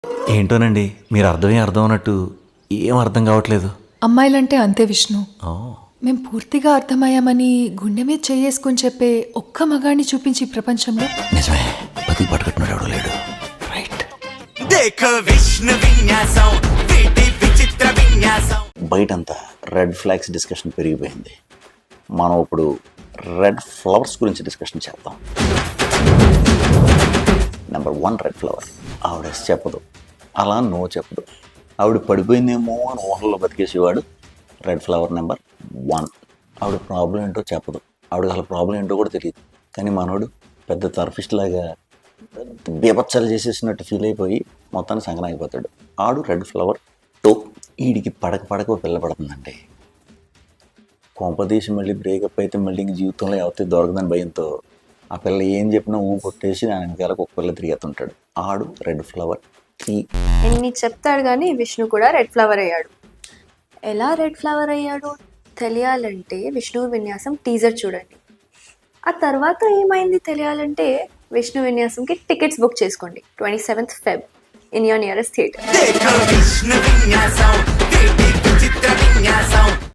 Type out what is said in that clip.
ఏంటోనండి, మీరు అర్థం అన్నట్టు ఏం అర్థం కావట్లేదు. అమ్మాయిలంటే అంతే విష్ణు. ఓ, మేం పూర్తిగా అర్థమయ్యామని గుండె మీద చేసుకుని చెప్పే ఒక్క మగాడిని చూపించి ఈ ప్రపంచంలో నిజమే, బతికి పట్టుకుంటున్నాడు ఎవడో లేడు. రైట్. బయటంతా రెడ్ ఫ్లాగ్స్ డిస్కషన్ పెరిగిపోయింది. మనం ఇప్పుడు రెడ్ ఫ్లవర్స్ గురించి డిస్కషన్ చేద్దాం. Number 1 red flower. ఆవిడ ఎస్ చెప్పదు, అలా నో చెప్పదు. ఆవిడ పడిపోయిందేమో అని ఊహల్లో బతికేసేవాడు రెడ్ ఫ్లవర్ నెంబర్ 1. ఆవిడ ప్రాబ్లం ఏంటో చెప్పదు, ఆవిడకి అసలు ప్రాబ్లం ఏంటో కూడా తెలియదు. కానీ మనోడు పెద్ద థెరపిస్ట్ లాగా బీభత్సాలు చేసేసినట్టు ఫీల్ అయిపోయి మొత్తాన్ని సంగనాగిపోతాడు. ఆడు రెడ్ ఫ్లవర్ 2. వీడికి పడక పిల్ల పడుతుందండి. కొంపదీసి మళ్ళీ బ్రేకప్ అయితే మళ్ళీ ఇంక జీవితంలో ఎవరితో దొరకదని భయంతో ఆ పిల్ల ఏం చెప్పినా ఊ కొట్టేసి దాని వెనకాలకు ఒక పిల్ల తిరిగేస్తుంటాడు. ఆడు రెడ్ ఫ్లవర్ 3. ఎన్ని చెప్తాడు కానీ విష్ణు కూడా రెడ్ ఫ్లవర్ అయ్యాడు. ఎలా రెడ్ ఫ్లవర్ అయ్యాడు తెలియాలంటే విష్ణు విన్యాసం టీజర్ చూడండి. ఆ తర్వాత ఏమైంది తెలియాలంటే విష్ణు విన్యాసంకి టికెట్స్ బుక్ చేసుకోండి 27th Feb in your nearest theatre.